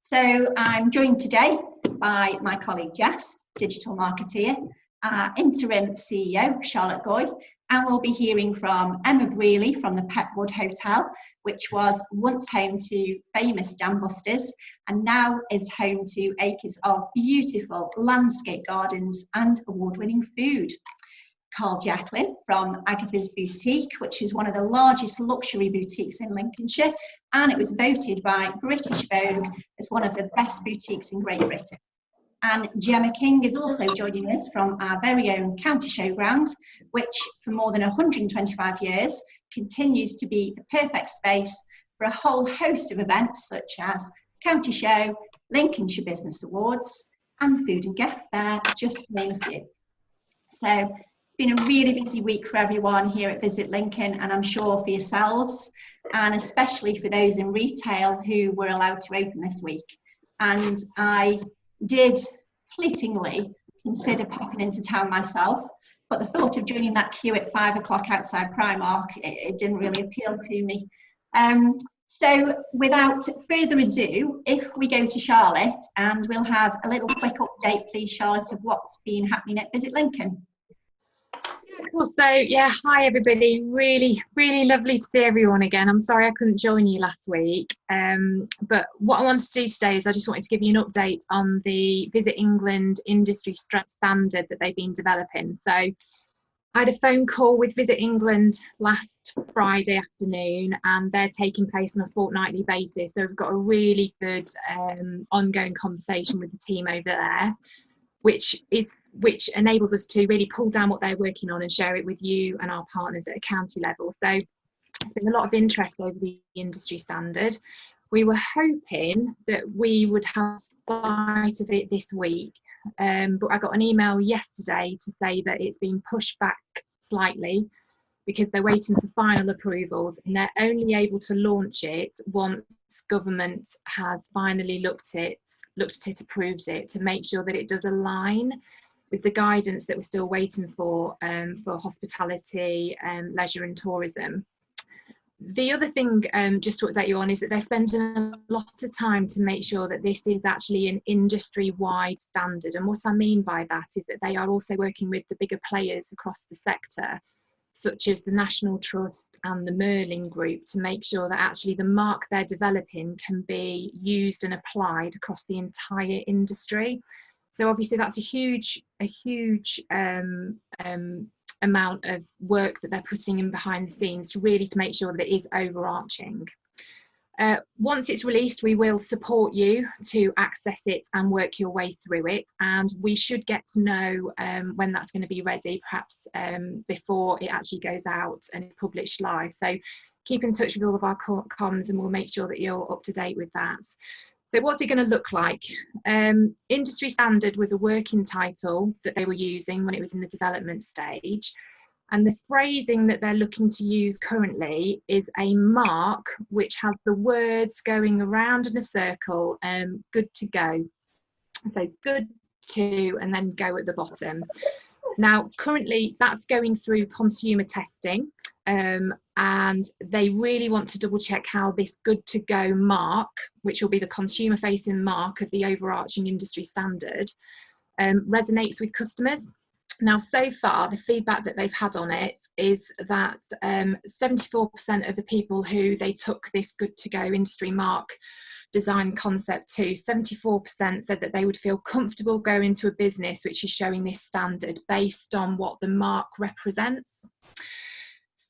So I'm joined today by my colleague Jess, digital marketeer, our interim CEO, Charlotte Goy, and we'll be hearing from Emma Brealey from the Petwood Hotel, which was once home to famous dam busters and now is home to acres of beautiful landscape gardens and award-winning food. Jacklin from Agatha's Boutique, which is one of the largest luxury boutiques in Lincolnshire, and it was voted by British Vogue as one of the best boutiques in Great Britain. And Gemma King is also joining us from our very own County Showground, which for more than 125 years continues to be the perfect space for a whole host of events such as County Show, Lincolnshire Business Awards, and Food and Gift Fair, just to name a few. So it's been a really busy week for everyone here at Visit Lincoln, and I'm sure for yourselves, and especially for those in retail who were allowed to open this week. And I did fleetingly consider popping into town myself, but the thought of joining that queue at 5 o'clock outside Primark, it didn't really appeal to me. So without further ado, if we go to Charlotte, and we'll have a little quick update, please, Charlotte, of what's been happening at Visit Lincoln. Cool. So yeah, hi everybody. Really lovely to see everyone again. I'm sorry I couldn't join you last week, but what I wanted to do today is I just wanted to give you an update on the Visit England industry standard that they've been developing. So I had a phone call with Visit England last Friday afternoon, and they're taking place on a fortnightly basis. So we've got a really good ongoing conversation with the team over there, which enables us to really pull down what they're working on and share it with you and our partners at a county level. So there's been a lot of interest over the industry standard. We were hoping that we would have sight of it this week, but I got an email yesterday to say that it's been pushed back slightly because they're waiting for final approvals, and they're only able to launch it once government has finally looked at it, approves it, to make sure that it does align with the guidance that we're still waiting for hospitality, leisure and tourism. The other thing, just to update you on, is that they're spending a lot of time to make sure that this is actually an industry-wide standard. And what I mean by that is that they are also working with the bigger players across the sector, such as the National Trust and the Merlin Group, to make sure that actually the mark they're developing can be used and applied across the entire industry. So obviously that's a huge amount of work that they're putting in behind the scenes to make sure that it is overarching. Once it's released, we will support you to access it and work your way through it, and we should get to know when that's going to be ready, perhaps before it actually goes out and is published live. So keep in touch with all of our comms and we'll make sure that you're up to date with that. So what's it going to look like? Industry standard was a working title that they were using when it was in the development stage. And the phrasing that they're looking to use currently is a mark which has the words going around in a circle, good to go. So good to, and then go at the bottom. Now, currently that's going through consumer testing, and they really want to double check how this good to go mark, which will be the consumer facing mark of the overarching industry standard, resonates with customers. Now, so far, the feedback that they've had on it is that 74% of the people who they took this good to go industry mark design concept to, 74% said that they would feel comfortable going to a business which is showing this standard based on what the mark represents.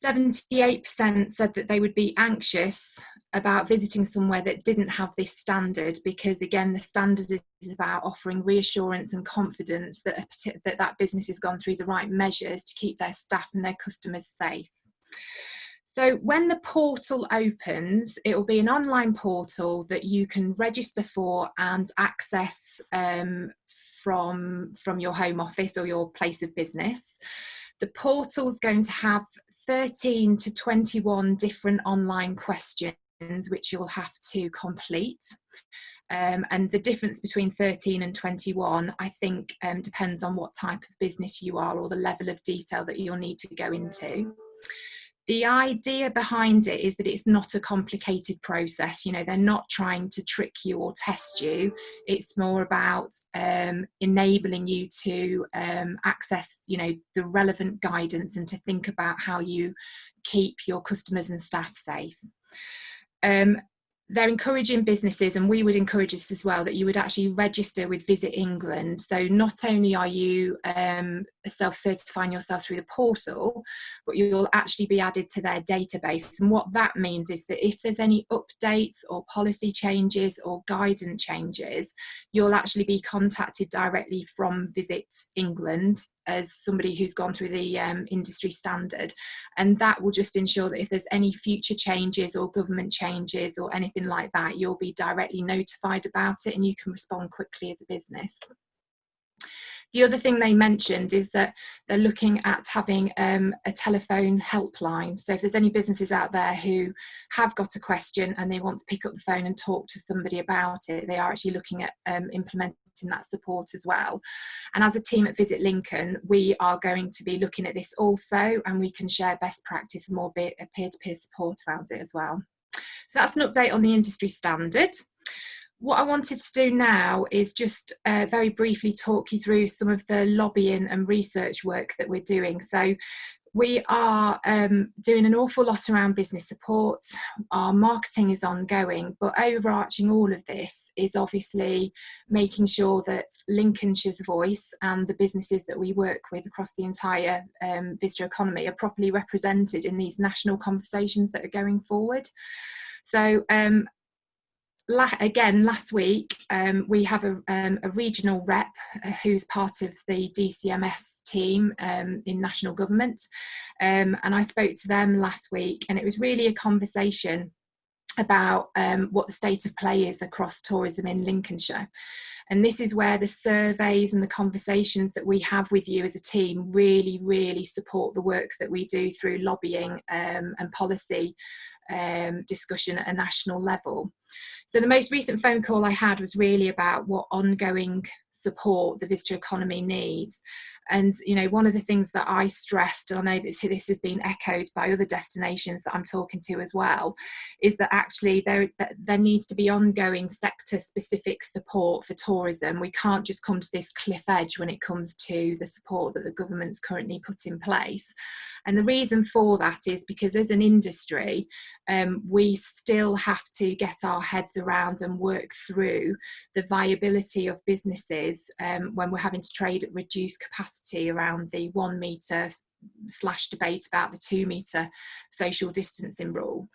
78% said that they would be anxious about visiting somewhere that didn't have this standard, because again, the standard is about offering reassurance and confidence that that business has gone through the right measures to keep their staff and their customers safe. So when the portal opens, it will be an online portal that you can register for and access from your home office or your place of business. The portal is going to have 13 to 21 different online questions which you'll have to complete. And the difference between 13 and 21, I think, depends on what type of business you are or the level of detail that you'll need to go into. The idea behind it is that it's not a complicated process. You know, they're not trying to trick you or test you. It's more about enabling you to access, you know, the relevant guidance and to think about how you keep your customers and staff safe. They're encouraging businesses, and we would encourage this as well, that you would actually register with Visit England. So not only are you self-certifying yourself through the portal, but you'll actually be added to their database. And what that means is that if there's any updates or policy changes or guidance changes, you'll actually be contacted directly from Visit England as somebody who's gone through the industry standard. And that will just ensure that if there's any future changes or government changes or anything like that, you'll be directly notified about it and you can respond quickly as a business. The other thing they mentioned is that they're looking at having a telephone helpline. So if there's any businesses out there who have got a question and they want to pick up the phone and talk to somebody about it, they are actually looking at implementing that support as well. And as a team at Visit Lincoln, we are going to be looking at this also, and we can share best practice and more peer-to-peer support around it as well. So that's an update on the industry standard. What I wanted to do now is just very briefly talk you through some of the lobbying and research work that we're doing. So we are doing an awful lot around business support. Our marketing is ongoing, but overarching all of this is obviously making sure that Lincolnshire's voice and the businesses that we work with across the entire visitor economy are properly represented in these national conversations that are going forward. So again, last week we have a regional rep who's part of the DCMS team in national government, and I spoke to them last week, and it was really a conversation about what the state of play is across tourism in Lincolnshire. And this is where the surveys and the conversations that we have with you as a team really, really support the work that we do through lobbying and policy discussion at a national level. So the most recent phone call I had was really about what ongoing support the visitor economy needs. And, you know, one of the things that I stressed, and I know that this has been echoed by other destinations that I'm talking to as well, is that actually there needs to be ongoing sector-specific support for tourism. We can't just come to this cliff edge when it comes to the support that the government's currently put in place. And the reason for that is because as an industry, we still have to get our heads around and work through the viability of businesses when we're having to trade at reduced capacity around the 1 metre / debate about the 2 metre social distancing rule.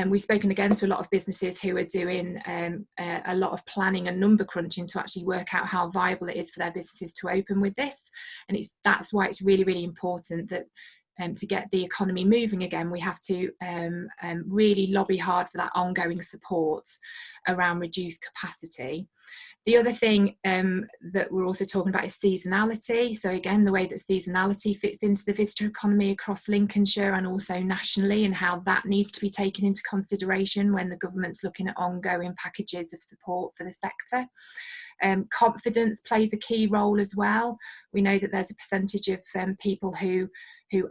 We've spoken again to a lot of businesses who are doing a lot of planning and number crunching to actually work out how viable it is for their businesses to open with this. And that's why it's really, really important that to get the economy moving again, we have to really lobby hard for that ongoing support around reduced capacity. The other thing that we're also talking about is seasonality. So again, the way that seasonality fits into the visitor economy across Lincolnshire and also nationally, and how that needs to be taken into consideration when the government's looking at ongoing packages of support for the sector. Confidence plays a key role as well. We know that there's a percentage of people who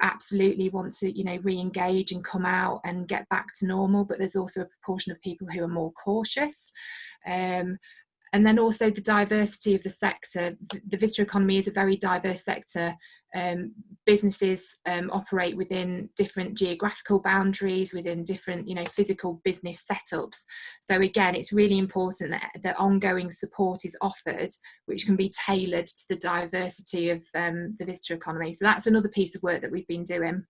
absolutely want to, you know, re-engage and come out and get back to normal, but there's also a proportion of people who are more cautious. And then also the diversity of the sector. The visitor economy is a very diverse sector. Businesses operate within different geographical boundaries, within different, you know, physical business setups. So again, it's really important that ongoing support is offered, which can be tailored to the diversity of the visitor economy. So that's another piece of work that we've been doing.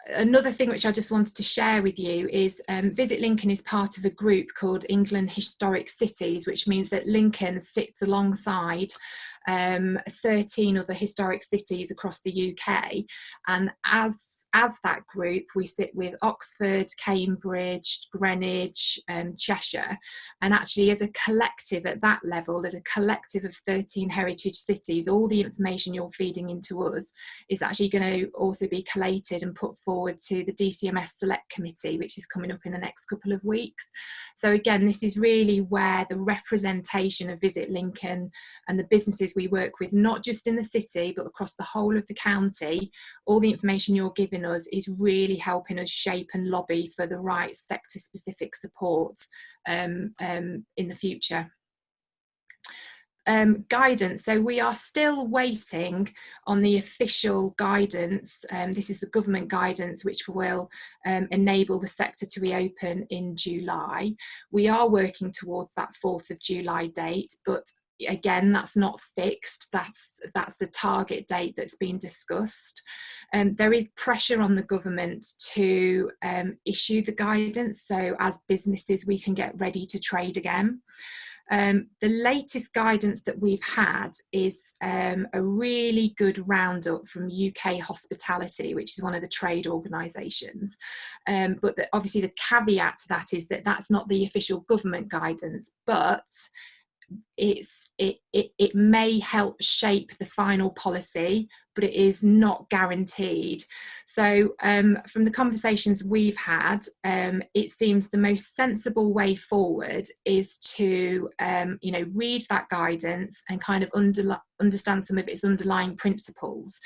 Another thing which I just wanted to share with you is Visit Lincoln is part of a group called England Historic Cities, which means that Lincoln sits alongside 13 other historic cities across the UK. And as that group, we sit with Oxford, Cambridge, Greenwich, Cheshire. And actually as a collective at that level, there's a collective of 13 heritage cities. All the information you're feeding into us is actually going to also be collated and put forward to the DCMS Select Committee, which is coming up in the next couple of weeks. So again, this is really where the representation of Visit Lincoln and the businesses we work with, not just in the city, but across the whole of the county, all the information you're giving us is really helping us shape and lobby for the right sector-specific support in the future. Guidance. So we are still waiting on the official guidance. This is the government guidance which will enable the sector to reopen in July. We are working towards that 4th of July date, but again, that's not fixed. That's the target date that's been discussed. There is pressure on the government to issue the guidance, so as businesses we can get ready to trade again. The latest guidance that we've had is a really good roundup from UK Hospitality, which is one of the trade organisations. But obviously the caveat to that is that that's not the official government guidance, but it may help shape the final policy, but it is not guaranteed. So from the conversations we've had, it seems the most sensible way forward is to read that guidance and kind of understand some of its underlying principles.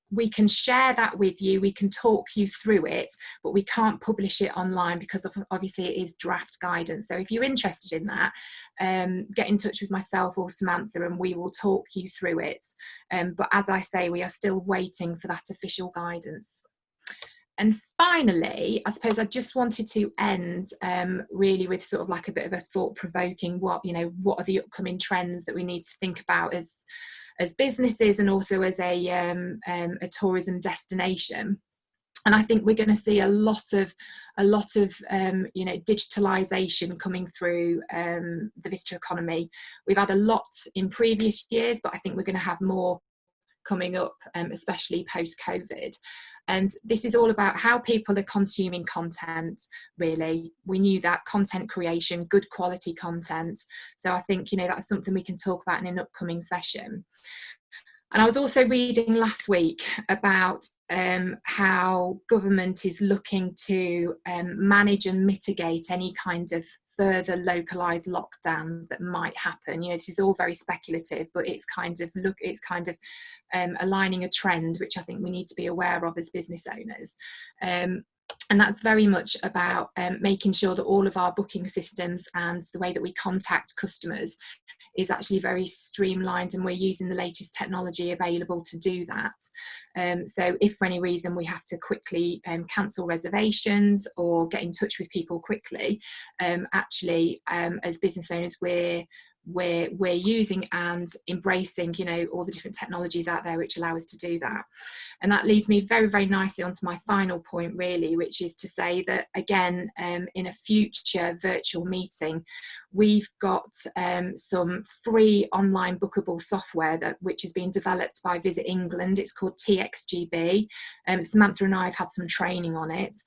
We can share that with you, we can talk you through it, but we can't publish it online because obviously it is draft guidance. So if you're interested in that, get in touch with myself or Samantha and we will talk you through it. But as I say, we are still waiting for that official guidance. And finally, I suppose I just wanted to end really with sort of like a bit of a thought-provoking, what are the upcoming trends that we need to think about as businesses and also as a tourism destination. And I think we're going to see a lot of digitalisation coming through the visitor economy. We've had a lot in previous years, but I think we're going to have more coming up, especially post-COVID. And this is all about how people are consuming content, really. We knew that content creation, good quality content. So I think, that's something we can talk about in an upcoming session. And I was also reading last week about how government is looking to manage and mitigate any kind of further localised lockdowns that might happen. This is all very speculative, but it's kind of aligning a trend which I think we need to be aware of as business owners. And that's very much about making sure that all of our booking systems and the way that we contact customers is actually very streamlined, and we're using the latest technology available to do that. So if for any reason we have to quickly cancel reservations or get in touch with people quickly, as business owners we're using and embracing all the different technologies out there which allow us to do that. And that leads me very, very nicely onto my final point, really, which is to say that again, in a future virtual meeting, we've got some free online bookable software which has been developed by Visit England. It's called TXGB. Samantha and I have had some training on it.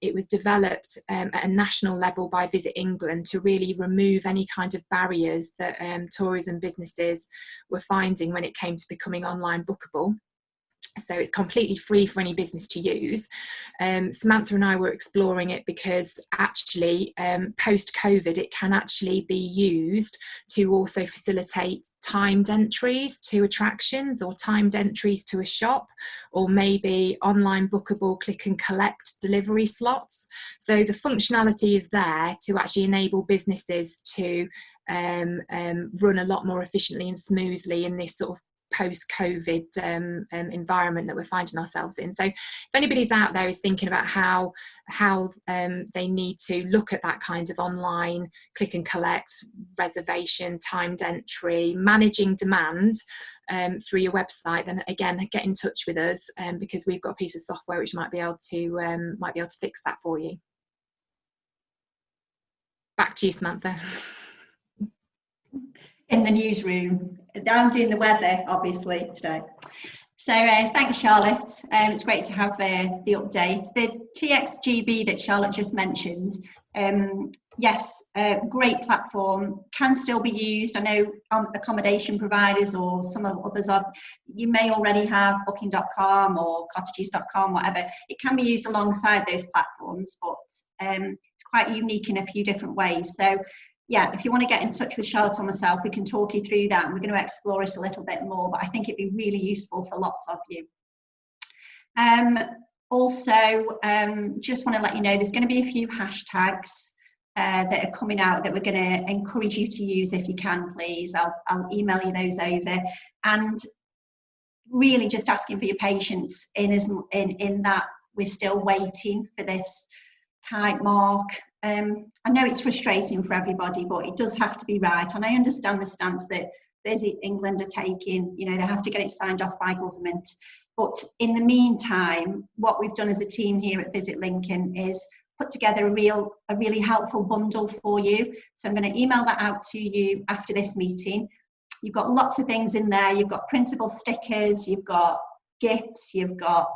It was developed at a national level by Visit England to really remove any kind of barriers that tourism businesses were finding when it came to becoming online bookable. So it's completely free for any business to use. Samantha and I were exploring it because actually post-COVID it can actually be used to also facilitate timed entries to attractions or timed entries to a shop, or maybe online bookable click and collect delivery slots. So the functionality is there to actually enable businesses to run a lot more efficiently and smoothly in this sort of post-COVID environment that we're finding ourselves in. So if anybody's out there is thinking about how they need to look at that kind of online click and collect, reservation, timed entry, managing demand through your website, then again get in touch with us because we've got a piece of software which might be able to fix that for you. Back to you, Samantha. In the newsroom. I'm doing the weather, obviously, today. So thanks, Charlotte. It's great to have the update. The TXGB that Charlotte just mentioned, yes, great platform, can still be used. I know accommodation providers or some of others you may already have booking.com or cottages.com, whatever. It can be used alongside those platforms, but it's quite unique in a few different ways. So yeah, if you want to get in touch with Charlotte or myself, we can talk you through that, and we're going to explore it a little bit more, but I think it'd be really useful for lots of you. Also, just want to let you know there's going to be a few hashtags that are coming out that we're going to encourage you to use if you can, please. I'll email you those over, and really just asking for your patience in that we're still waiting for this Kite mark. I know it's frustrating for everybody, but it does have to be right, and I understand the stance that Visit England are taking. You know, they have to get it signed off by government. But in the meantime, what we've done as a team here at Visit Lincoln is put together a really helpful bundle for you. So I'm going to email that out to you after this meeting. You've got lots of things in there. You've got printable stickers, you've got gifts, you've got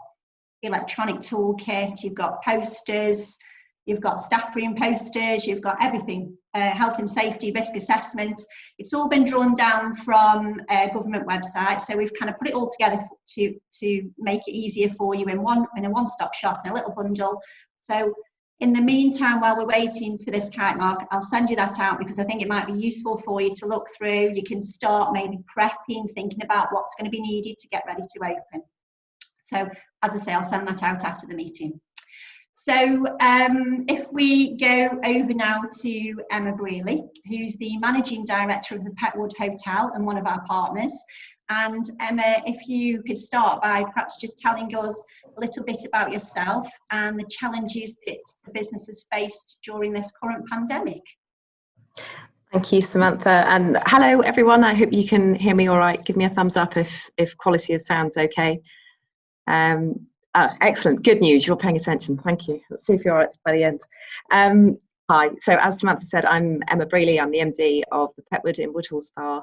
electronic toolkit, you've got posters, you've got staff room posters, you've got everything, health and safety, risk assessment. It's all been drawn down from a government website, so we've kind of put it all together to make it easier for you in a one-stop shop, in a little bundle. So in the meantime, while we're waiting for this Kite mark, I'll send you that out because I think it might be useful for you to look through. You can start maybe prepping, thinking about what's going to be needed to get ready to open. So as I say, I'll send that out after the meeting. So if we go over now to Emma Brealey, who's the Managing Director of the Petwood Hotel and one of our partners. And Emma, if you could start by perhaps just telling us a little bit about yourself and the challenges that the business has faced during this current pandemic. Thank you, Samantha, and hello everyone. I hope you can hear me all right. Give me a thumbs up if quality of sound's okay. Excellent, good news, you're paying attention, thank you. Let's see if you're all right by the end. Hi, so as Samantha said, I'm Emma Brealey. I'm the MD of the Petwood in Woodhall Spa,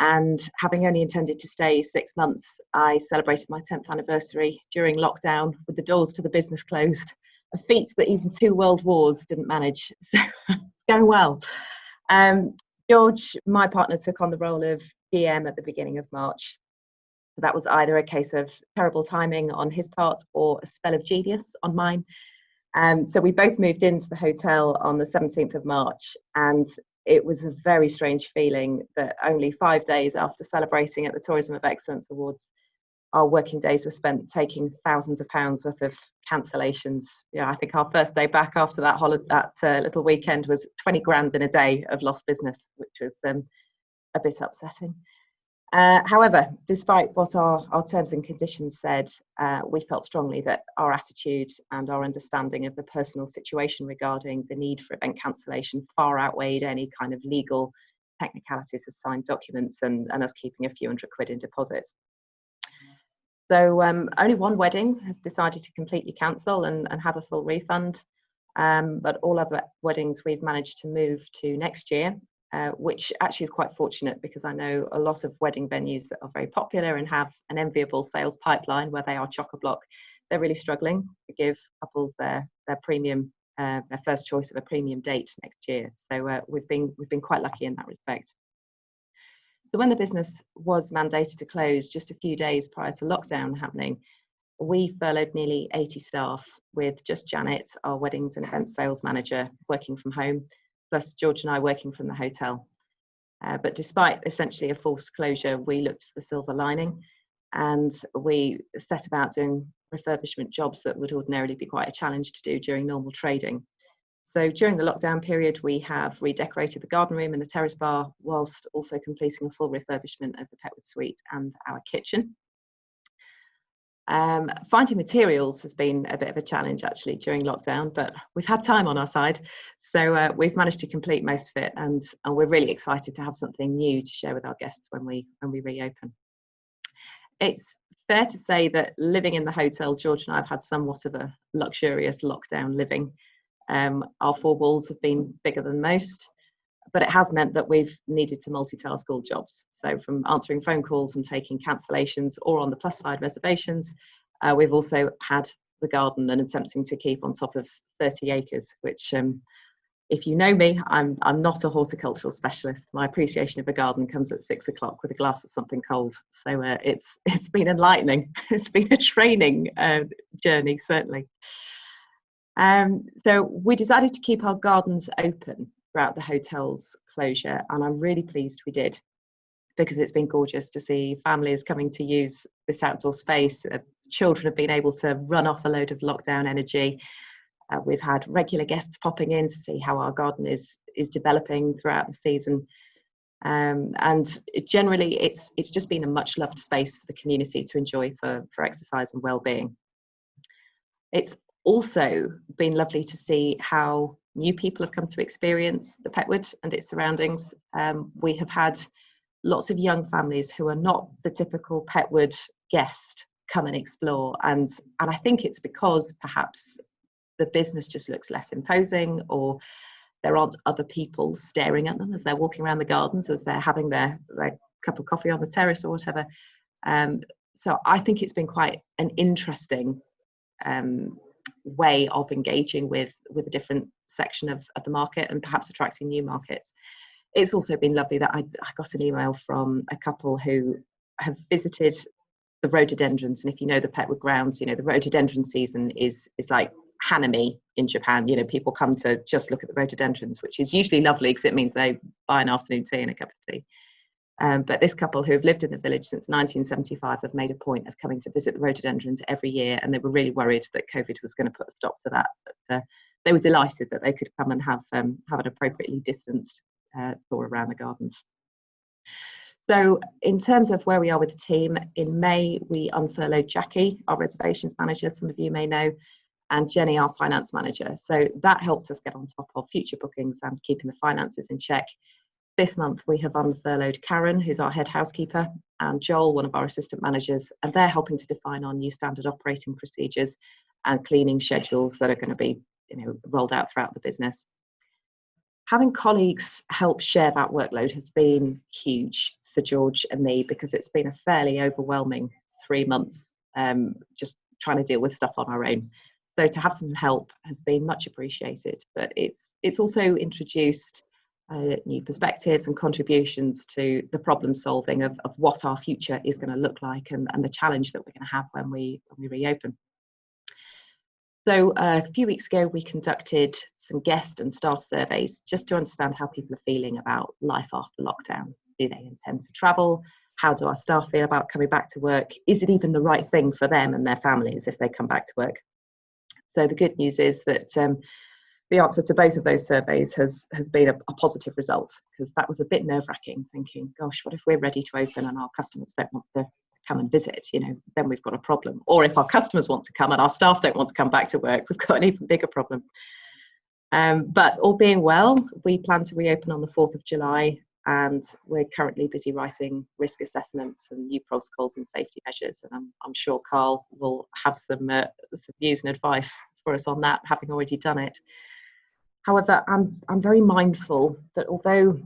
and having only intended to stay 6 months, I celebrated my 10th anniversary during lockdown with the doors to the business closed, a feat that even 2 world wars didn't manage, so it's going well. George, my partner, took on the role of GM at the beginning of March. So that was either a case of terrible timing on his part or a spell of genius on mine. So we both moved into the hotel on the 17th of March, and it was a very strange feeling that only 5 days after celebrating at the Tourism of Excellence Awards, our working days were spent taking thousands of pounds worth of cancellations. Yeah, I think our first day back after that little weekend was 20 grand in a day of lost business, which was a bit upsetting. However, despite what our terms and conditions said, we felt strongly that our attitude and our understanding of the personal situation regarding the need for event cancellation far outweighed any kind of legal technicalities of signed documents and us keeping a few hundred quid in deposit. So only one wedding has decided to completely cancel and have a full refund, but all other weddings we've managed to move to next year, which actually is quite fortunate because I know a lot of wedding venues that are very popular and have an enviable sales pipeline where they are chock-a-block. They're really struggling to give couples their premium, their first choice of a premium date next year. So we've been quite lucky in that respect. So when the business was mandated to close just a few days prior to lockdown happening, we furloughed nearly 80 staff, with just Janet, our weddings and events sales manager, working from home, plus George and I working from the hotel. But despite essentially a forced closure, we looked for the silver lining, and we set about doing refurbishment jobs that would ordinarily be quite a challenge to do during normal trading. So during the lockdown period, we have redecorated the garden room and the terrace bar, whilst also completing a full refurbishment of the Petwood suite and our kitchen. Finding materials has been a bit of a challenge actually during lockdown, but we've had time on our side, so we've managed to complete most of it, and we're really excited to have something new to share with our guests when we reopen. It's fair to say that living in the hotel, George and I have had somewhat of a luxurious lockdown living. Our 4 walls have been bigger than most, but it has meant that we've needed to multitask all jobs. So from answering phone calls and taking cancellations, or on the plus side reservations, we've also had the garden and attempting to keep on top of 30 acres, which if you know me, I'm not a horticultural specialist. My appreciation of a garden comes at 6 o'clock with a glass of something cold. So it's been enlightening. It's been a training journey, certainly. So we decided to keep our gardens open throughout the hotel's closure, and I'm really pleased we did, because it's been gorgeous to see families coming to use this outdoor space. Children have been able to run off a load of lockdown energy. We've had regular guests popping in to see how our garden is developing throughout the season. And generally, it's just been a much loved space for the community to enjoy for exercise and well-being. It's also been lovely to see how new people have come to experience the Petwood and its surroundings. We have had lots of young families who are not the typical Petwood guest come and explore, and I think it's because perhaps the business just looks less imposing, or there aren't other people staring at them as they're walking around the gardens, as they're having their cup of coffee on the terrace or whatever. So I think it's been quite an interesting way of engaging with a different section of the market, and perhaps attracting new markets. It's also been lovely that I got an email from a couple who have visited the rhododendrons, and if you know the Petwood grounds, you know the rhododendron season is like Hanami in Japan. You know, people come to just look at the rhododendrons, which is usually lovely because it means they buy an afternoon tea and a cup of tea. But this couple who have lived in the village since 1975 have made a point of coming to visit the rhododendrons every year, and they were really worried that COVID was going to put a stop to that. But they were delighted that they could come and have an appropriately distanced tour around the gardens. So in terms of where we are with the team, in May we unfurloughed Jackie, our reservations manager, some of you may know, and Jenny, our finance manager. So that helped us get on top of future bookings and keeping the finances in check. This month we have unfurloughed Karen, who's our head housekeeper, and Joel, one of our assistant managers, and they're helping to define our new standard operating procedures and cleaning schedules that are going to be, rolled out throughout the business. Having colleagues help share that workload has been huge for George and me, because it's been a fairly overwhelming 3 months just trying to deal with stuff on our own. So to have some help has been much appreciated, but it's also introduced new perspectives and contributions to the problem solving of what our future is going to look like, and the challenge that we're going to have when we reopen. So a few weeks ago we conducted some guest and staff surveys just to understand how people are feeling about life after lockdown. Do they intend to travel? How do our staff feel about coming back to work? Is it even the right thing for them and their families if they come back to work? So the good news is that the answer to both of those surveys has been a positive result, because that was a bit nerve-wracking, thinking, gosh, what if we're ready to open and our customers don't want to come and visit? Then we've got a problem. Or if our customers want to come and our staff don't want to come back to work, we've got an even bigger problem. But all being well, we plan to reopen on the 4th of July, and we're currently busy writing risk assessments and new protocols and safety measures, and I'm sure Carl will have some views and advice for us on that, having already done it. However, I'm very mindful that although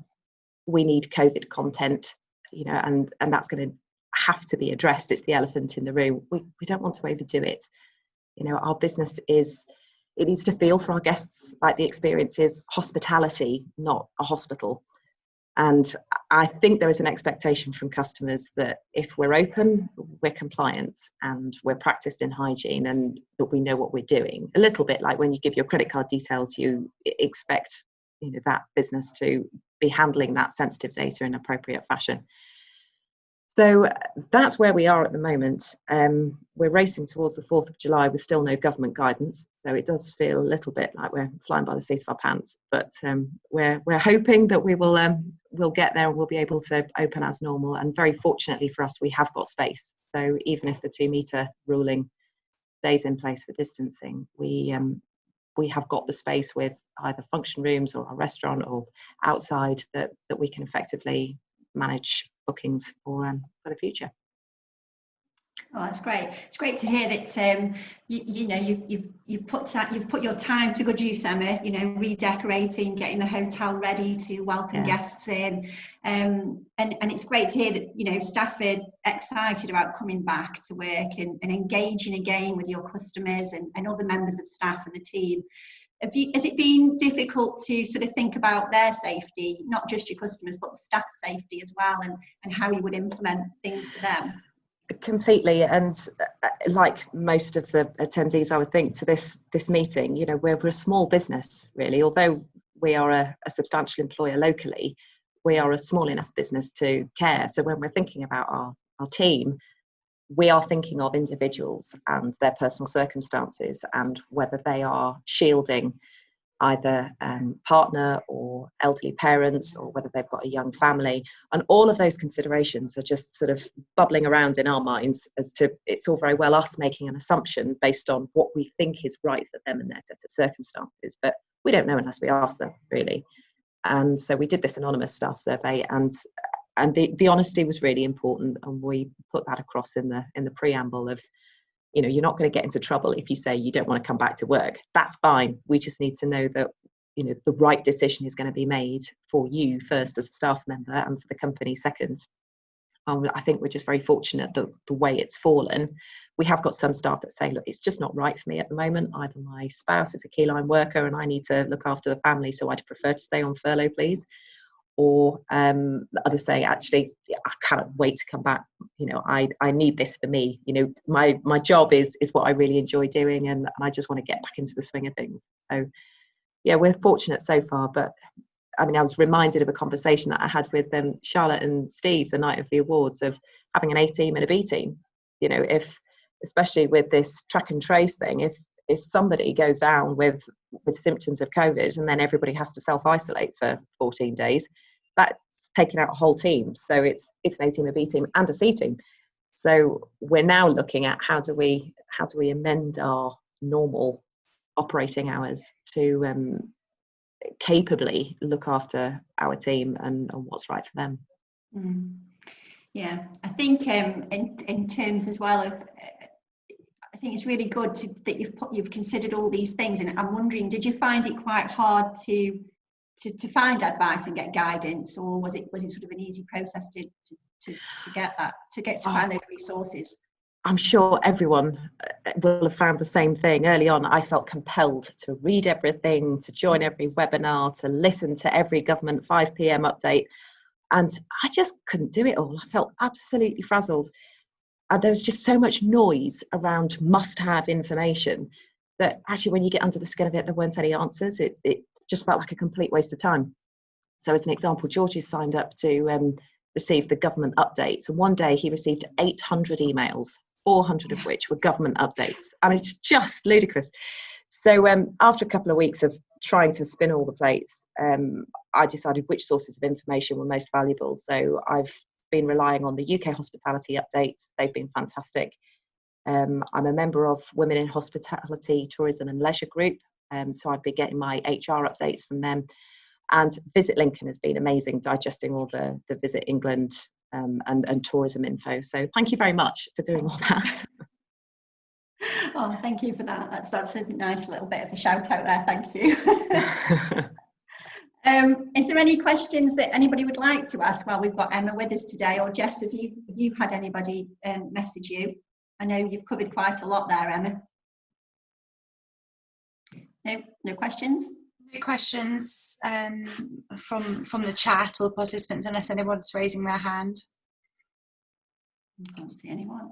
we need COVID content, and that's going to have to be addressed, it's the elephant in the room, we don't want to overdo it. Our business it needs to feel for our guests like the experience is hospitality, not a hospital. And I think there is an expectation from customers that if we're open, we're compliant and we're practiced in hygiene, and that we know what we're doing. A little bit like when you give your credit card details, you expect that business to be handling that sensitive data in appropriate fashion. So that's where we are at the moment. We're racing towards the 4th of July with still no government guidance. So it does feel a little bit like we're flying by the seat of our pants, but we're hoping that we'll get there and we'll be able to open as normal. And very fortunately for us, we have got space. So even if the 2-metre ruling stays in place for distancing, we have got the space with either function rooms or a restaurant or outside that we can effectively manage bookings for the future. Oh, that's great. It's great to hear that you've put your time to good use, Emma. Redecorating, getting the hotel ready to welcome guests in, and it's great to hear that staff are excited about coming back to work and engaging again with your customers and other members of staff and the team. Has it been difficult to sort of think about their safety, not just your customers, but the staff safety as well, and how you would implement things for them? Completely, and like most of the attendees, I would think, to this meeting, we're a small business, really. Although we are a substantial employer locally. We are a small enough business to care. So when we're thinking about our team, we are thinking of individuals and their personal circumstances and whether they are shielding either partner or elderly parents, or whether they've got a young family. And all of those considerations are just sort of bubbling around in our minds as to, it's all very well us making an assumption based on what we think is right for them and their set of circumstances, but we don't know unless we ask them, really. And so we did this anonymous staff survey, and the honesty was really important, and we put that across in the preamble of, you know, you're not going to get into trouble if you say you don't want to come back to work. That's fine. We just need to know that, you know, the right decision is going to be made for you first as a staff member and for the company second. I think we're just very fortunate that the way it's fallen. We have got some staff that say, look, it's just not right for me at the moment. Either my spouse is a key line worker and I need to look after the family, so I'd prefer to stay on furlough, please. Or others say, actually, I cannot wait to come back. You know, I need this for me. You know, my job is what I really enjoy doing, and I just want to get back into the swing of things. So, yeah, we're fortunate so far. But I mean, I was reminded of a conversation that I had with Charlotte and Steve the night of the awards, of having an A team and a B team. You know, especially with this track and trace thing, if somebody goes down with symptoms of COVID and then everybody has to self-isolate for 14 days, that's taking out a whole team. So it's an A team, a B team and a C team. So we're now looking at how do we amend our normal operating hours to capably look after our team and what's right for them. Yeah, I think in terms as well of, I think it's really good that you've considered all these things, and I'm wondering, did you find it quite hard to find advice and get guidance, or was it sort of an easy process to get that, to find those resources? I'm sure everyone will have found the same thing. Early on, I felt compelled to read everything, to join every webinar, to listen to every government 5 p.m. update, and I just couldn't do it all. I felt absolutely frazzled. There was just so much noise around must-have information that actually when you get under the skin of it, there weren't any answers. It just felt like a complete waste of time. So as an example, George has signed up to receive the government updates. And one day he received 800 emails, 400 of which were government updates. I mean, it's just ludicrous. So after a couple of weeks of trying to spin all the plates, I decided which sources of information were most valuable. So I've been relying on the UK hospitality updates. They've been fantastic. I'm a member of Women in Hospitality, Tourism and Leisure Group, so I've been getting my HR updates from them. And Visit Lincoln has been amazing, digesting all the Visit England and tourism info. So thank you very much for doing all that. Oh, thank you for that. That's a nice little bit of a shout out there. Thank you. Is there any questions that anybody would like to ask while we've got Emma with us today? Or Jess, have you had anybody message you? I know you've covered quite a lot there, Emma. No questions? No questions from the chat or participants, unless anyone's raising their hand. I can't see anyone.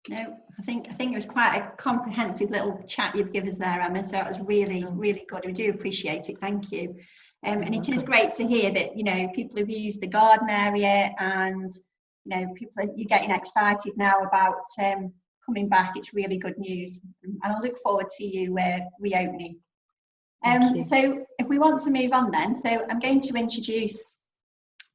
No, I think it was quite a comprehensive little chat you've given us there, Emma. So it was really, really good. We do appreciate it. Thank you. And it is great to hear that, you know, people have used the garden area, and, you know, you're getting excited now about coming back. It's really good news, and I look forward to you reopening. So if we want to move on then, so I'm going to introduce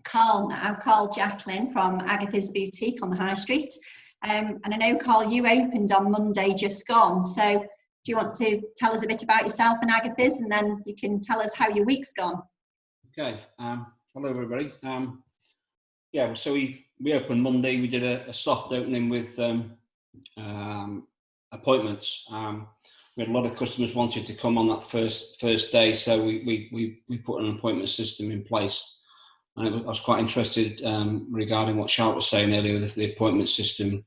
Carl now, Carl Jacklin from Agatha's Boutique on the High Street. And I know, Carl, you opened on Monday just gone, so do you want to tell us a bit about yourself and Agatha's, and then you can tell us how your week's gone? Okay. Hello, everybody. Yeah, so we opened Monday. We did a soft opening with appointments. We had a lot of customers wanted to come on that first day, so we put an appointment system in place. And I was quite interested regarding what Charlotte was saying earlier with the appointment system,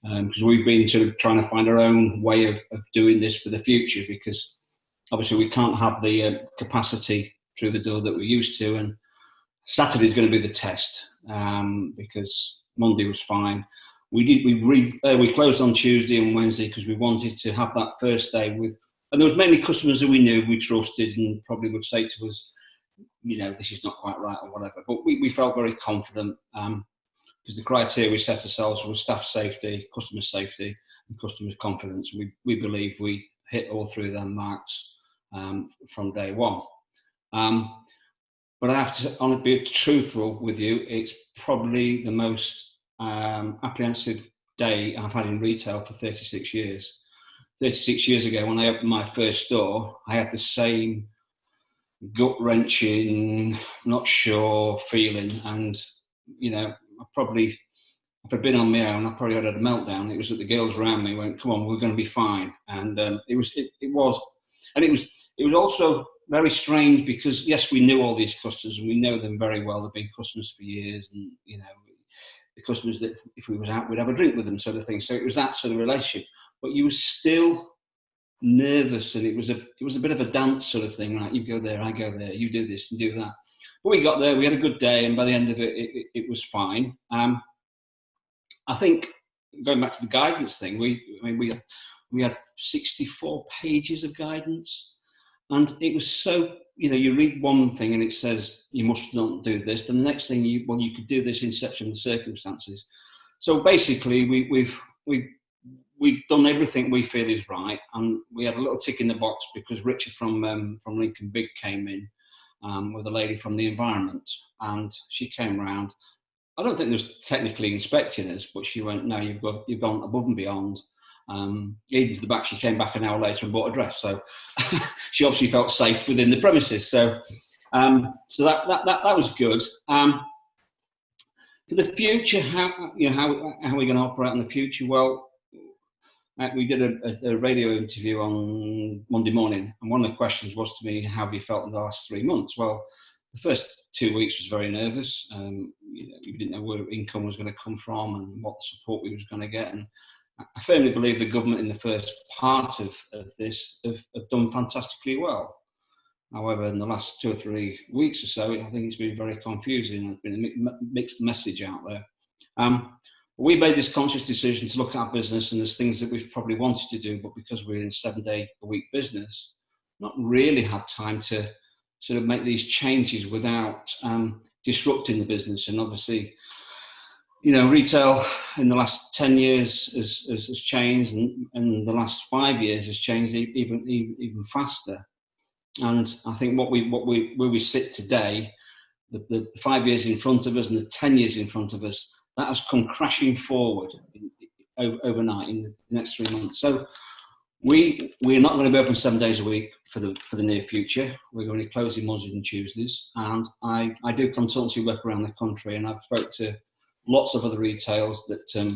because we've been sort of trying to find our own way of doing this for the future, because obviously we can't have the capacity through the door that we used to, and Saturday is going to be the test, because Monday was fine. We closed on Tuesday and Wednesday because we wanted to have that first day with, and there was many customers that we knew, we trusted, and probably would say to us, this is not quite right or whatever. But we felt very confident because the criteria we set ourselves were staff safety, customer safety, and customer confidence. We believe we hit all three of them marks from day one. But I have to be truthful with you, it's probably the most apprehensive day I've had in retail for 36 years. 36 years ago, when I opened my first store, I had the same gut-wrenching, not sure feeling. And, if I'd been on my own, I probably had a meltdown. It was that the girls around me went, "Come on, we're going to be fine." And it was also very strange because, yes, we knew all these customers and we know them very well. They've been customers for years, and the customers that if we was out, we'd have a drink with them, sort of thing. So it was that sort of relationship. But you were still nervous, and it was a bit of a dance sort of thing, right? You go there, I go there, you do this and do that. But we got there, we had a good day, and by the end of it, it was fine. I think going back to the guidance thing, we had 64 pages of guidance, and it was so, you read one thing and it says you must not do this, then the next thing you could do this in such and circumstances. So basically, we've done everything we feel is right, and we had a little tick in the box because Richard from Lincoln Big came in with a lady from the environment, and she came round. I don't think there was technically inspecting us, but she went, "No, you've gone above and beyond." Even to the back, she came back an hour later and bought a dress, so she obviously felt safe within the premises. So that was good. For the future, how are we going to operate in the future? Well, we did a radio interview on Monday morning, and one of the questions was to me, "How have you felt in the last 3 months?" Well, the first 2 weeks was very nervous. We didn't know where income was going to come from and what support we was going to get. And I firmly believe the government in the first part of this have done fantastically well. However, in the last 2 or 3 weeks or so, I think it's been very confusing. There's been a mixed message out there. We made this conscious decision to look at our business, and there's things that we've probably wanted to do, but because we're in 7-day-a-week business, not really had time to sort of make these changes without disrupting the business. And obviously, retail in the last 10 years has changed, and the last 5 years has changed even faster. And I think where we sit today, the 5 years in front of us and the 10 years in front of us, that has come crashing forward overnight in the next 3 months. So we're not going to be open 7 days a week for the near future. We're going to be closing Mondays and Tuesdays. And I do consultancy work around the country, and I've spoke to lots of other retailers that are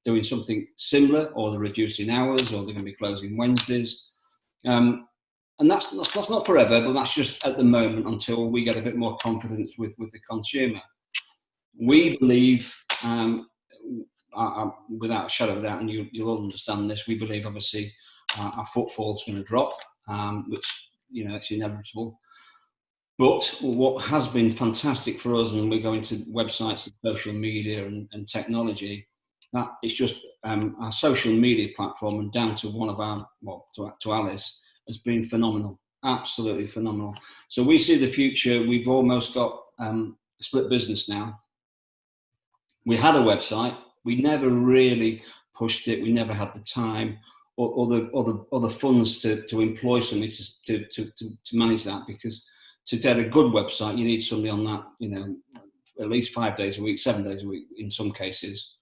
doing something similar, or they're reducing hours, or they're going to be closing Wednesdays. And that's not forever, but that's just at the moment until we get a bit more confidence with the consumer. We believe, without a shadow of a doubt, and you'll all understand this, we believe obviously our footfall is going to drop, which, it's inevitable. But what has been fantastic for us, and we're going to websites and social media and technology, that it's just our social media platform, and down to one of our, to Alice, has been phenomenal, absolutely phenomenal. So we see the future. We've almost got a split business now. We had a website. We never really pushed it. We never had the time or the funds to employ somebody to manage that, because to get a good website, you need somebody on that, at least 5 days a week, 7 days a week in some cases.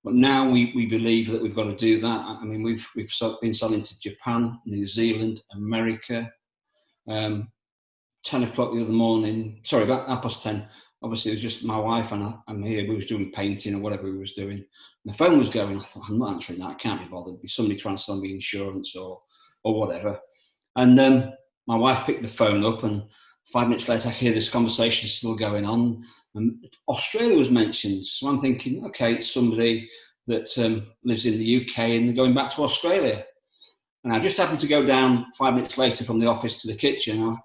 But now we believe that we've got to do that. I mean, we've been selling to Japan, New Zealand, America. 10 o'clock the other morning, sorry, about 10:30. Obviously, it was just my wife and I'm here. We was doing painting or whatever we was doing. And the phone was going. I thought, I'm not answering that. I can't be bothered. It'd be somebody trying to sell me insurance or whatever. And my wife picked the phone up, and 5 minutes later, I hear this conversation still going on. And Australia was mentioned. So I'm thinking, okay, it's somebody that lives in the UK and they're going back to Australia. And I just happened to go down 5 minutes later from the office to the kitchen.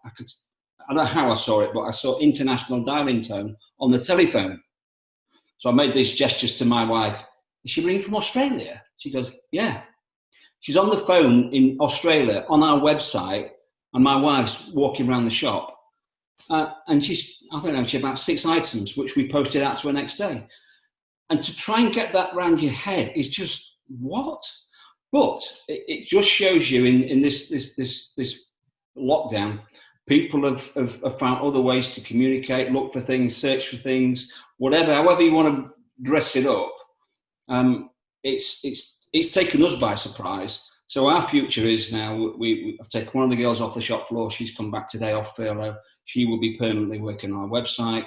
I don't know how I saw it, but I saw international dialing tone on the telephone. So I made these gestures to my wife. Is she ringing from Australia? She goes, yeah. She's on the phone in Australia on our website, and my wife's walking around the shop. and she's, I don't know, she had about 6 items, which we posted out to her next day. And to try and get that round your head is just, what? But it just shows you in this lockdown, people have found other ways to communicate, look for things, search for things, whatever, however you want to dress it up. It's taken us by surprise. So our future is now, I've taken one of the girls off the shop floor. She's come back today off furlough. She will be permanently working on our website.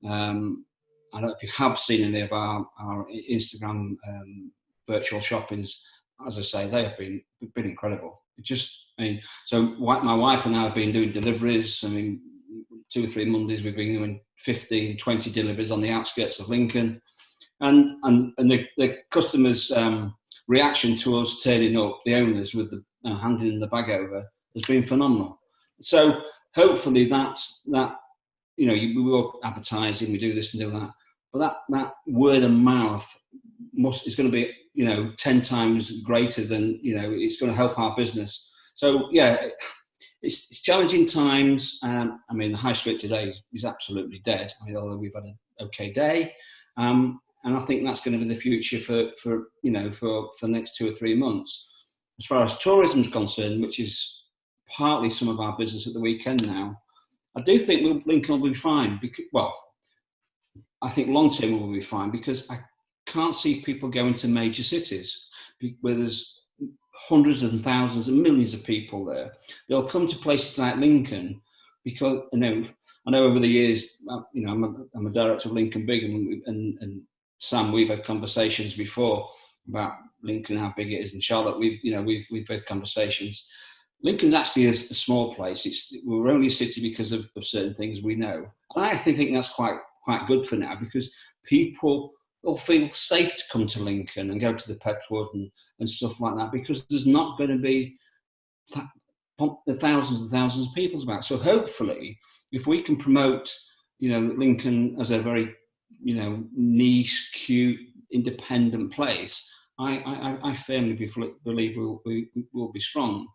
I don't know if you have seen any of our Instagram virtual shoppings. As I say, they have been incredible. So my wife and I have been doing deliveries. I mean, 2 or 3 Mondays we've been doing 15, 20 deliveries on the outskirts of Lincoln, and the customers' reaction to us turning up, the owners with the handing the bag over, has been phenomenal. So hopefully that we were advertising, we do this and do that, but that word of mouth is going to be 10 times greater than it's going to help our business. So yeah, it's challenging times. I mean, the high street today is absolutely dead. I mean, although we've had an okay day, and I think that's going to be the future for the next 2 or 3 months. As far as tourism is concerned, which is partly some of our business at the weekend now, I do think Lincoln will be fine. I think long term we will be fine, because I can't see people going to major cities where there's hundreds and thousands and millions of people there. They'll come to places like Lincoln because I know over the years, I'm a director of Lincoln Big, and Sam, we've had conversations before about Lincoln, how big it is, and Charlotte, we've had conversations. Lincoln's actually a small place. We're only a city because of certain things we know. And I actually think that's quite good for now, because people will feel safe to come to Lincoln and go to the Petwood and stuff like that, because there's not going to be the thousands and thousands of people about. So hopefully, if we can promote, Lincoln as a very, niche, cute, independent place, I firmly believe we'll be strong.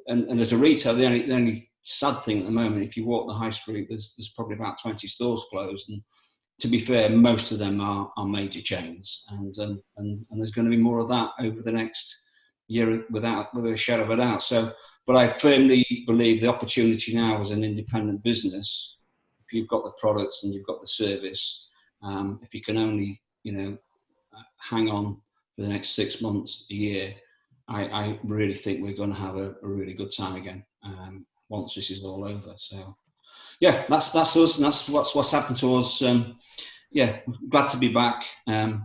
And as a retailer, the only sad thing at the moment, if you walk the high street, there's probably about 20 stores closed, and to be fair, most of them are major chains, and there's going to be more of that over the next year, with a shadow of a doubt. So, but I firmly believe the opportunity now as an independent business, if you've got the products and you've got the service, if you can only hang on for the next 6 months, a year, I really think we're going to have a really good time again once this is all over. So yeah, that's us, and that's what's happened to us. Yeah, glad to be back. And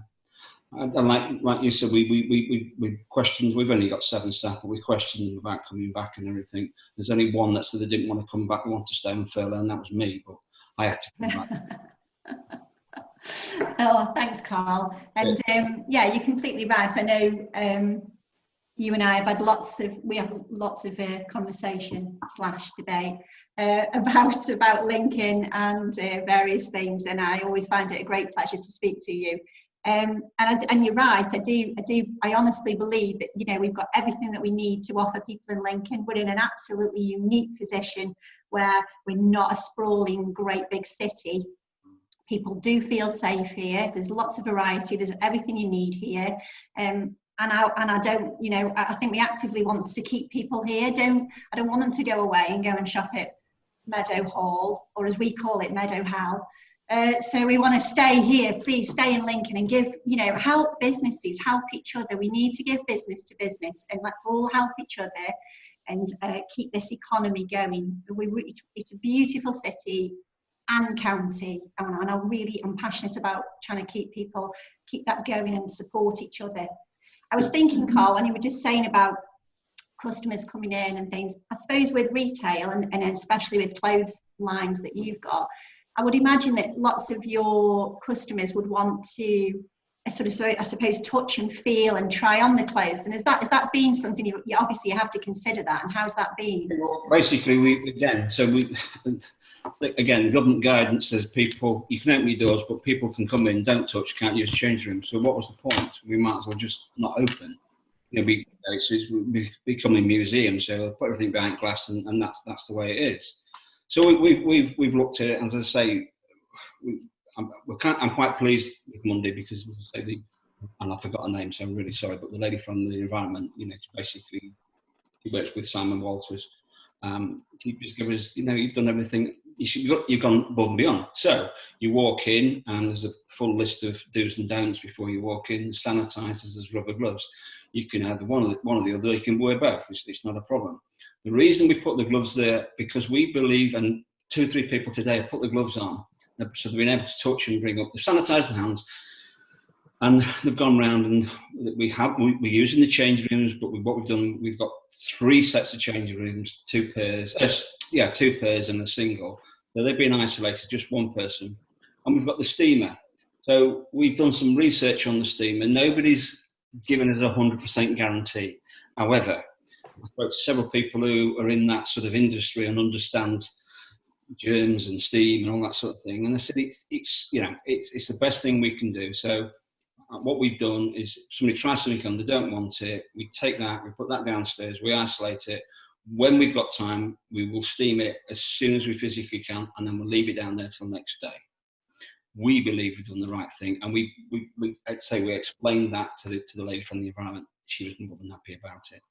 like you said, we questioned. We've only got 7 staff, but we questioned them about coming back and everything. There's only one that said they didn't want to come back, they want to stay on furlough, and that was me. But I had to come back. Oh, thanks, Carl. And yeah, you're completely right. I know you and I have had lots of conversation / debate about Lincoln and various things, and I always find it a great pleasure to speak to you. And you're right. I honestly believe that we've got everything that we need to offer people in Lincoln. We're in an absolutely unique position where we're not a sprawling, great big city. People do feel safe here. There's lots of variety. There's everything you need here. And I don't, I think we actively want to keep people here. I don't want them to go away and go and shop at Meadow Hall, or as we call it, Meadow Hall. So we want to stay here. Please stay in Lincoln and give, help businesses, help each other. We need to give business to business, and let's all help each other and keep this economy going. It's a beautiful city and county, and I'm passionate about trying to keep that going and support each other. I was thinking, Carl, when you were just saying about customers coming in and things, I suppose with retail and especially with clothes lines that you've got, I would imagine that lots of your customers would want to I suppose touch and feel and try on the clothes. And has that been something you obviously have to consider that, and how's that been? Well, basically, again, government guidance says you can open your doors, but people can come in, don't touch, can't use change rooms. So what was the point? We might as well just not open. It's becoming a museum, so they'll put everything behind glass, and that's the way it is. So we've looked at it, and as I say, I'm quite pleased with Monday because, as I say, and I forgot her name, so I'm really sorry, but the lady from the environment, basically, she works with Simon Walters. She just gave us, you've done everything. You've gone above and beyond. So you walk in, and there's a full list of do's and don'ts before you walk in. There's sanitizers, there's rubber gloves. You can have one or the other. You can wear both. It's not a problem. The reason we put the gloves there, because we believe, and 2 or 3 people today have put the gloves on, so they've been able to touch and bring up. They've sanitised their hands, and they've gone round, and we're using the change rooms. But what we've done, we've got 3 sets of change rooms, 2 pairs, 2 pairs and a single. So they've been isolated, just one person, and we've got the steamer. So we've done some research on the steamer. Nobody's given us a 100% guarantee. However, I spoke to several people who are in that sort of industry and understand germs and steam and all that sort of thing, and I said it's the best thing we can do. So what we've done is, somebody tries something on, they don't want it, we take that, we put that downstairs, we isolate it. When we've got time, we will steam it as soon as we physically can, and then we'll leave it down there till the next day. We believe we've done the right thing, and I'd say we explained that to the lady from the environment. She was more than happy about it.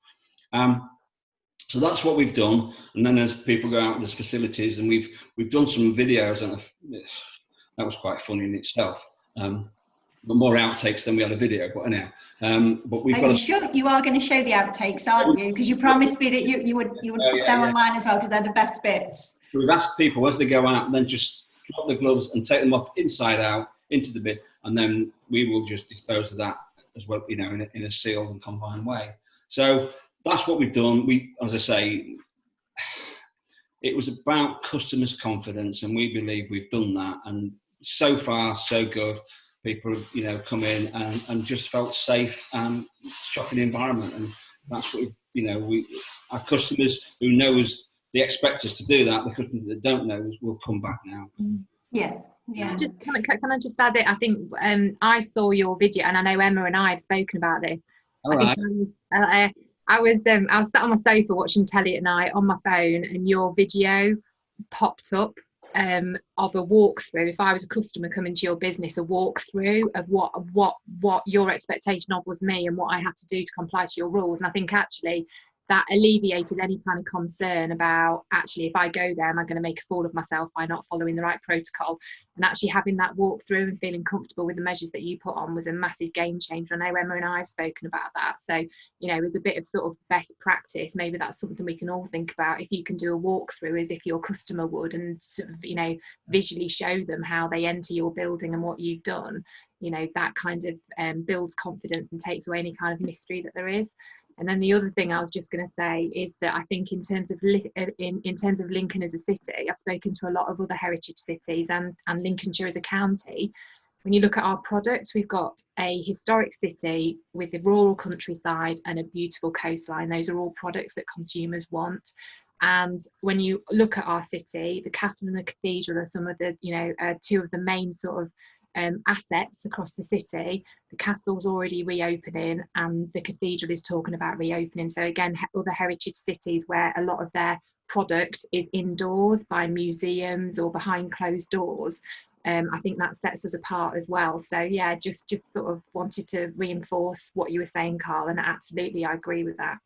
So that's what we've done, and then as people go out, there's facilities, and we've done some videos, and that was quite funny in itself. But more outtakes than we had a video, but anyhow. But we've got. Sure you are going to show the outtakes, aren't you? Because you promised me that you would put them online as well, because they're the best bits. We've asked people as they go out, then just drop the gloves and take them off inside out into the bin, and then we will just dispose of that as well, in a sealed and combined way. So that's what we've done. As I say, it was about customers' confidence, and we believe we've done that. And so far, so good. People have, come in and just felt safe and shopping environment, and that's what our customers who knows they expect us to do that. The customers that don't know will come back now. Yeah. Can I just add it? I think I saw your video, and I know Emma and I have spoken about this. All right. I was sat on my sofa watching telly at night on my phone, and your video popped up of a walkthrough. If I was a customer coming to your business, a walkthrough of what your expectation of was me and what I had to do to comply to your rules. And I think actually that alleviated any kind of concern about, actually, if I go there, am I going to make a fool of myself by not following the right protocol? And actually having that walkthrough and feeling comfortable with the measures that you put on was a massive game changer. I know Emma and I have spoken about that. So, as a bit of sort of best practice, maybe that's something we can all think about. If you can do a walkthrough as if your customer would, and sort of, visually show them how they enter your building and what you've done, that kind of builds confidence and takes away any kind of mystery that there is. And then the other thing I was just going to say is that I think in terms of Lincoln as a city, I've spoken to a lot of other heritage cities and Lincolnshire as a county. When you look at our product, we've got a historic city with a rural countryside and a beautiful coastline. Those are all products that consumers want. And when you look at our city, the castle and the cathedral are some of the, 2 of the main sort of assets across the city. The castle's already reopening, and the cathedral is talking about reopening. So again, other heritage cities where a lot of their product is indoors by museums or behind closed doors, I think that sets us apart as well. So yeah, just sort of wanted to reinforce what you were saying, Carl, and absolutely I agree with that.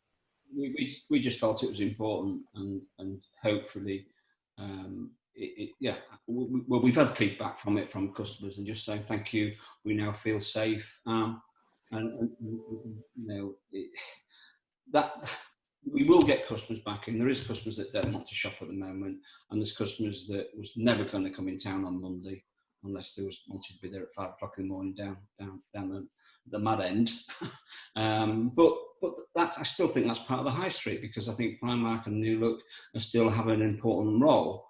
We just felt it was important, and hopefully we've had feedback from customers and just saying thank you, we now feel safe, that we will get customers back in. There is customers that don't want to shop at the moment, and there's customers that was never going to come in town on Monday unless they wanted to be there at 5 o'clock in the morning down the mad end. But that, I still think that's part of the high street, because I think Primark and New Look are still having an important role.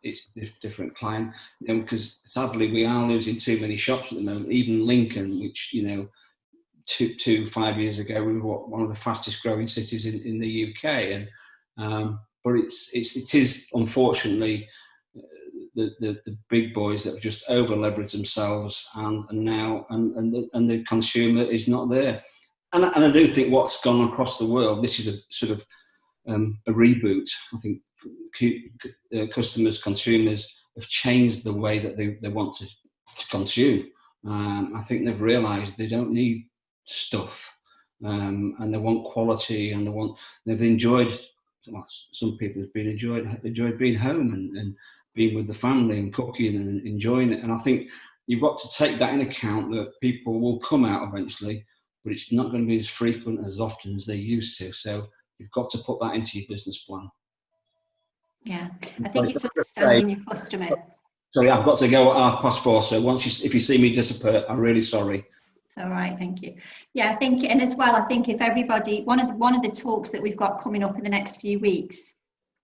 It's a different climb, because sadly we are losing too many shops at the moment. Even Lincoln, which 5 years ago we were one of the fastest growing cities in the UK, but it is unfortunately the big boys that have just over leveraged themselves, and the consumer is not there. And I do think what's gone across the world, this is a sort of a reboot. I think customers, consumers have changed the way that they want to consume. I think they've realised they don't need stuff, and they want quality, and they've enjoyed. Well, some people have enjoyed being home and being with the family and cooking and enjoying it. And I think you've got to take that in account, that people will come out eventually, but it's not going to be as frequent as often as they used to. So you've got to put that into your business plan. Yeah, I think it's understanding your customer. Sorry, I've got to go at 4:30. So if you see me disappear, I'm really sorry. It's all right, thank you. Yeah, I think, and as well, I think if everybody, one of the talks that we've got coming up in the next few weeks,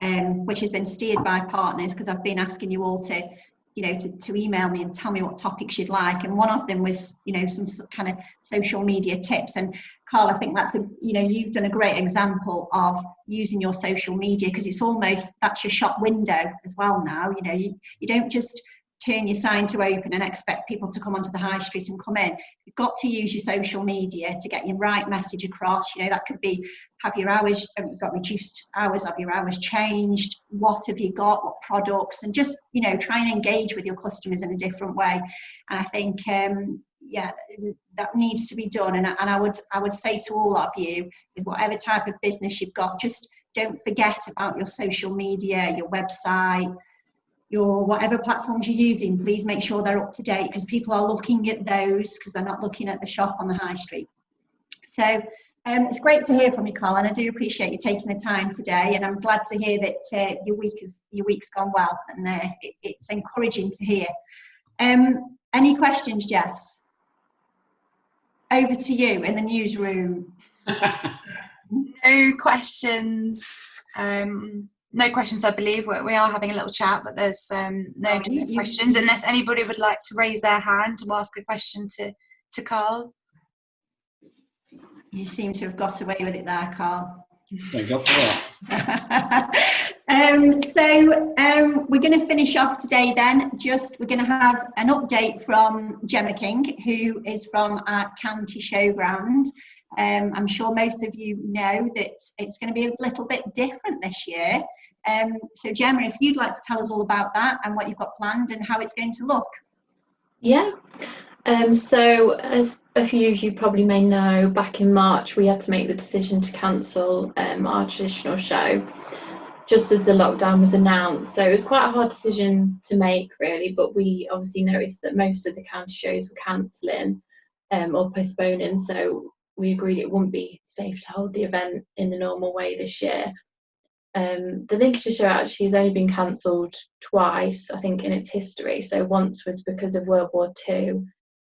which has been steered by partners, because I've been asking you all to, to email me and tell me what topics you'd like, and one of them was, some kind of social media tips. And Carl, I think that's you've done a great example of using your social media, because it's almost, that's your shop window as well now. You don't just turn your sign to open and expect people to come onto the high street and come in. You've got to use your social media to get your right message across. That could be, have your hours, you've got reduced hours, have your hours changed, what have you got, what products, and just, try and engage with your customers in a different way. And I think, that needs to be done. And I would say to all of you, with whatever type of business you've got, just don't forget about your social media, your website, your whatever platforms you're using. Please make sure they're up to date, because people are looking at those, because they're not looking at the shop on the high street. So it's great to hear from you, Carl, and I do appreciate you taking the time today, and I'm glad to hear that your week's gone well, and it's encouraging to hear. Any questions, Jess? Over to you in the newsroom. No questions. No questions, I believe. We are having a little chat, but there's no questions, unless anybody would like to raise their hand to ask a question to Carl. You seem to have got away with it there, Carl. Thank God for that. So we're going to finish off today then. We're going to have an update from Gemma King, who is from our county showground. I'm sure most of you know that it's going to be a little bit different this year. So Gemma, if you'd like to tell us all about that and what you've got planned and how it's going to look. Yeah. So as a few of you probably may know, back in March we had to make the decision to cancel our traditional show just as the lockdown was announced. So it was quite a hard decision to make, really, but we obviously noticed that most of the county shows were cancelling or postponing, so we agreed it wouldn't be safe to hold the event in the normal way this year. The Lincolnshire show actually has only been cancelled twice, I think, in its history. So once was because of World War II,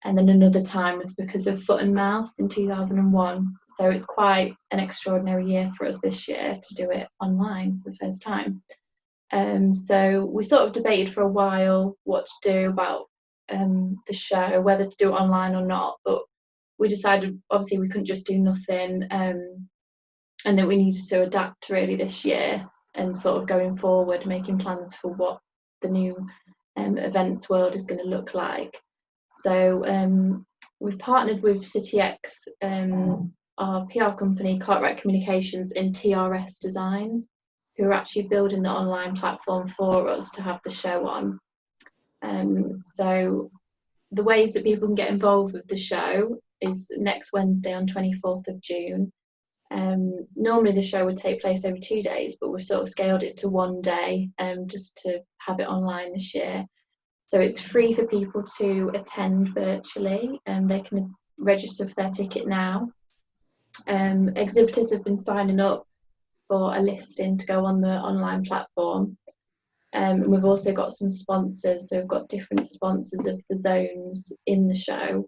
and then another time was because of foot and mouth in 2001. So it's quite an extraordinary year for us this year to do it online for the first time. So we sort of debated for a while what to do about the show, whether to do it online or not, but we decided obviously we couldn't just do nothing, and that we needed to adapt really this year and sort of going forward, making plans for what the new events world is going to look like. So we've partnered with CityX, our PR company, Cartwright Communications, and TRS Designs, who are actually building the online platform for us to have the show on. So the ways that people can get involved with the show is next Wednesday on 24th of June. Normally the show would take place over 2 days, but we've sort of scaled it to 1 day just to have it online this year. So it's free for people to attend virtually, and they can register for their ticket now. Exhibitors have been signing up for a listing to go on the online platform. And we've also got some sponsors, so we've got different sponsors of the zones in the show.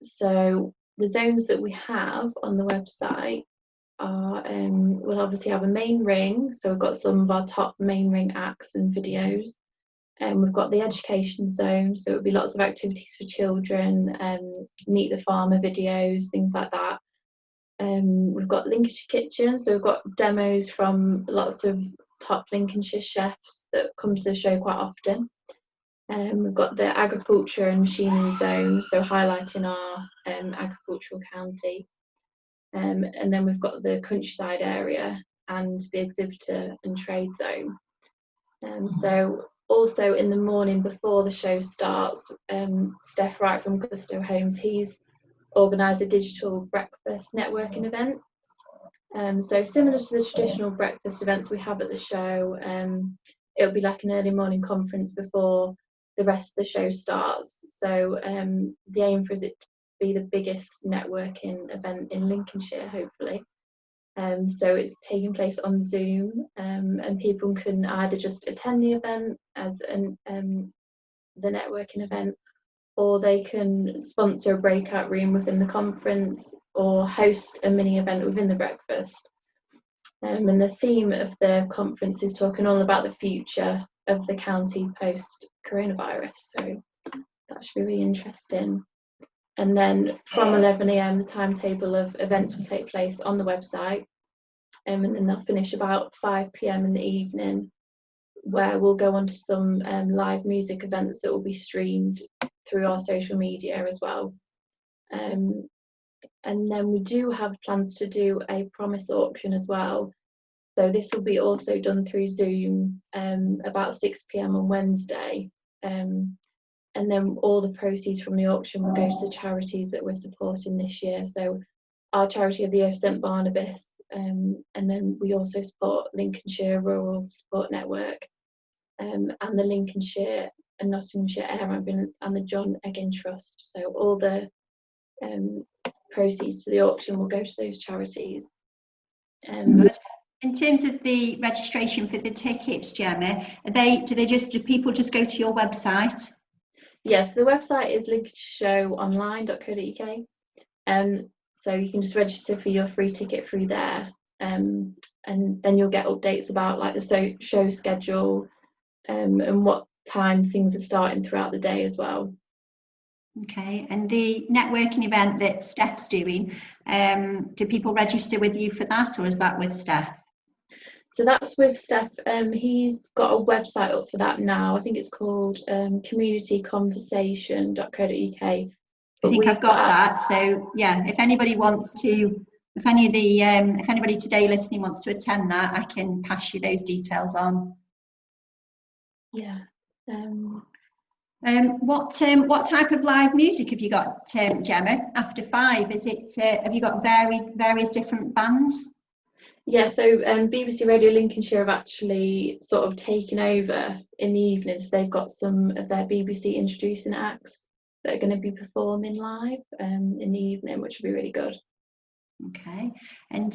So the zones that we have on the website are, we'll obviously have a main ring, so we've got some of our top main ring acts and videos. We've got the education zone, so it'll be lots of activities for children, meet the farmer videos, things like that. We've got Lincolnshire Kitchen, so we've got demos from lots of top Lincolnshire chefs that come to the show quite often. We've got the agriculture and machinery zone, so highlighting our agricultural county. And then we've got the countryside area and the exhibitor and trade zone. So also in the morning before the show starts, Steph Wright from Gusto Homes, he's organised a digital breakfast networking event. So similar to the traditional breakfast events we have at the show, it'll be like an early morning conference before the rest of the show starts. So the aim for it to be the biggest networking event in Lincolnshire, hopefully. So it's taking place on Zoom, and people can either just attend the event as the networking event, or they can sponsor a breakout room within the conference or host a mini event within the breakfast. And the theme of the conference is talking all about the future of the county post coronavirus, so that should be really interesting. And then from 11 AM the timetable of events will take place on the website, and then they'll finish about 5 PM in the evening, where we'll go on to some live music events that will be streamed through our social media as well. And then we do have plans to do a promise auction as well. So this will be also done through Zoom about 6 PM on Wednesday. And then all the proceeds from the auction will go to the charities that we're supporting this year. So our charity of the year, St Barnabas, and then we also support Lincolnshire Rural Support Network, and the Lincolnshire and Nottinghamshire Air Ambulance and the John Egan Trust. So all the proceeds to the auction will go to those charities. Good. In terms of the registration for the tickets, Gemma, do people just go to your website? Yes, the website is lincolnshireonline.co.uk. So you can just register for your free ticket through there, and then you'll get updates about like the show schedule, and what times things are starting throughout the day as well. Okay, and the networking event that Steph's doing, do people register with you for that, or is that with Steph? So that's with Steph. He's got a website up for that now. I think it's called communityconversation.co.uk. I think I've got that. So yeah, if anybody today listening wants to attend that, I can pass you those details on. Yeah. What type of live music have you got, Gemma? After 5, is it? Have you got various different bands? Yeah, so BBC Radio Lincolnshire have actually sort of taken over in the evening, so they've got some of their BBC introducing acts that are going to be performing live in the evening, which will be really good. Okay, and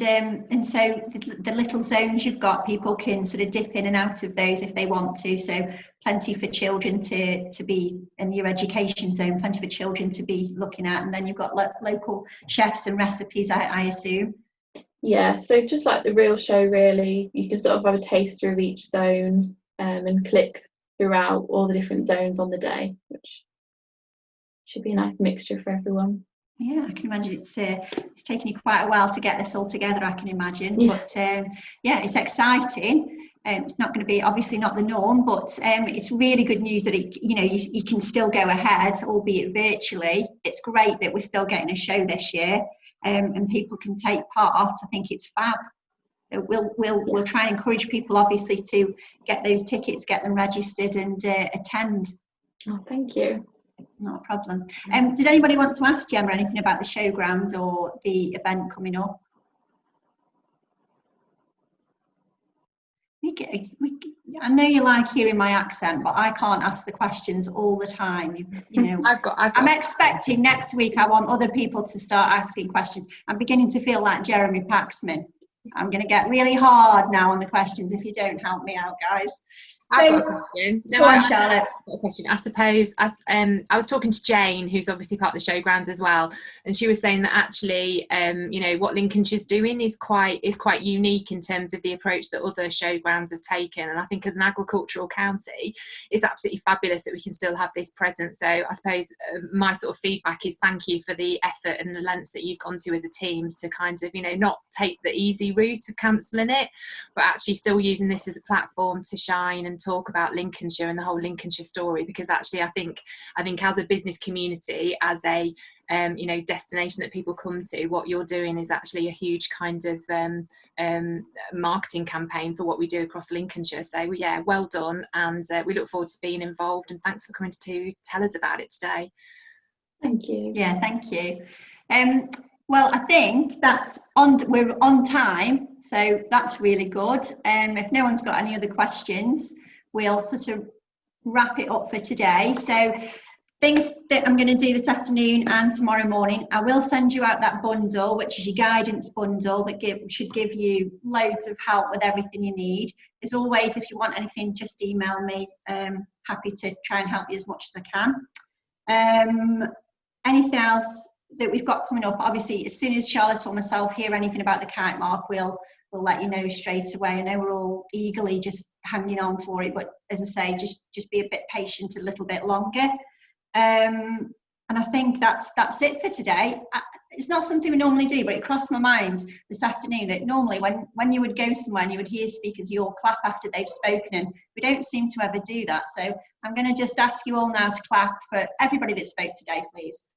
so the little zones you've got, people can sort of dip in and out of those if they want to. So plenty for children to be in your education zone, plenty for children to be looking at, and then you've got local chefs and recipes, I assume. Yeah, so just like the real show, really, you can sort of have a taster of each zone, and click throughout all the different zones on the day, which should be a nice mixture for everyone. Yeah, I can imagine it's taken you quite a while to get this all together, I can imagine. Yeah. But yeah, it's exciting. It's not going to be, obviously not the norm, but it's really good news that you can still go ahead, albeit virtually. It's great that we're still getting a show this year, and people can take part. I think it's fab. We'll try and encourage people, obviously, to get those tickets, get them registered, and attend. Oh, thank you. Not a problem. Did anybody want to ask Gemma anything about the showground or the event coming up? I know you like hearing my accent, but I can't ask the questions all the time. You know, I'm expecting next week. I want other people to start asking questions. I'm beginning to feel like Jeremy Paxman. I'm going to get really hard now on the questions if you don't help me out, guys. I've got a question. Go on, Charlotte. I've got a question. I suppose, as I was talking to Jane, who's obviously part of the showgrounds as well, and she was saying that actually, what Lincolnshire's doing is quite unique in terms of the approach that other showgrounds have taken. And I think as an agricultural county, it's absolutely fabulous that we can still have this present. So I suppose my sort of feedback is thank you for the effort and the lengths that you've gone to as a team to kind of, not take the easy route of cancelling it, but actually still using this as a platform to shine and talk about Lincolnshire and the whole Lincolnshire story, because actually I think as a business community, as a destination that people come to. What you're doing is actually a huge kind of marketing campaign for what we do across Lincolnshire. So yeah, well done, and we look forward to being involved, and thanks for coming to tell us about it today. Thank you. Yeah, thank you. Well, I think we're on time, so that's really good. If no one's got any other questions, we'll sort of wrap it up for today. So things that I'm going to do this afternoon and tomorrow morning, I will send you out that bundle, which is your guidance bundle that should give you loads of help with everything you need. As always, if you want anything, just email me. Happy to try and help you as much as I can. Anything else that we've got coming up? Obviously, as soon as Charlotte or myself hear anything about the Kite Mark, we'll let you know straight away. I know we're all eagerly just hanging on for it, but as I say, just be a bit patient a little bit longer. And I think that's it for today. It's not something we normally do, but it crossed my mind this afternoon that normally when you would go somewhere and you would hear speakers, you all clap after they've spoken, and we don't seem to ever do that. So I'm going to just ask you all now to clap for everybody that spoke today, please.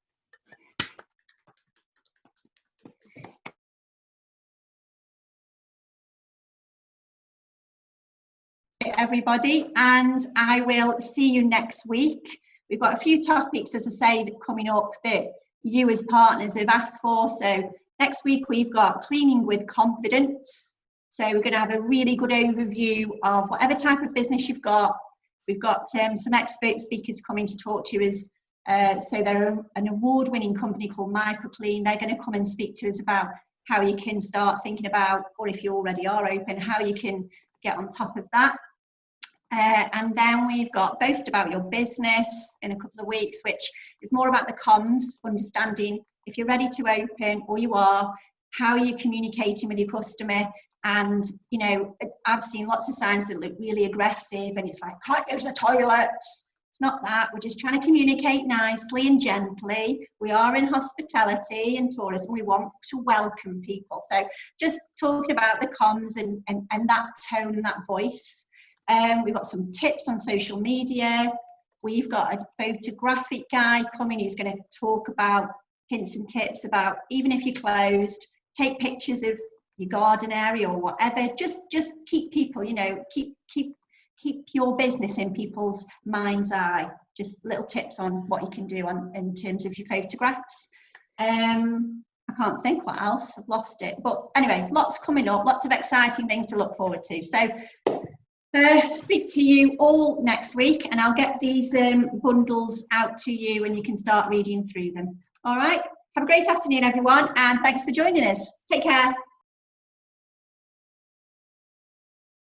Everybody, and I will see you next week. We've got a few topics, as I say, that coming up that you as partners have asked for. So next week we've got cleaning with confidence. So we're going to have a really good overview of whatever type of business you've got. We've got some expert speakers coming to talk to us. So they're an award-winning company called Microclean. They're going to come and speak to us about how you can start thinking about, or if you already are open, how you can get on top of that. And then we've got Boast About Your Business in a couple of weeks, which is more about the comms, understanding if you're ready to open or you are, how are you communicating with your customer. And, I've seen lots of signs that look really aggressive and it's like, can't go to the toilets. It's not that. We're just trying to communicate nicely and gently. We are in hospitality and tourism. We want to welcome people. So just talking about the comms and that tone and that voice. We've got some tips on social media. We've got a photographic guy coming who's going to talk about hints and tips about, even if you're closed, take pictures of your garden area or whatever. Just keep people, keep your business in people's mind's eye. Just little tips on what you can do in terms of your photographs. I can't think what else. I've lost it. But anyway, lots coming up, lots of exciting things to look forward to. So speak to you all next week, and I'll get these bundles out to you and you can start reading through them. All right, have a great afternoon everyone, and thanks for joining us. Take care.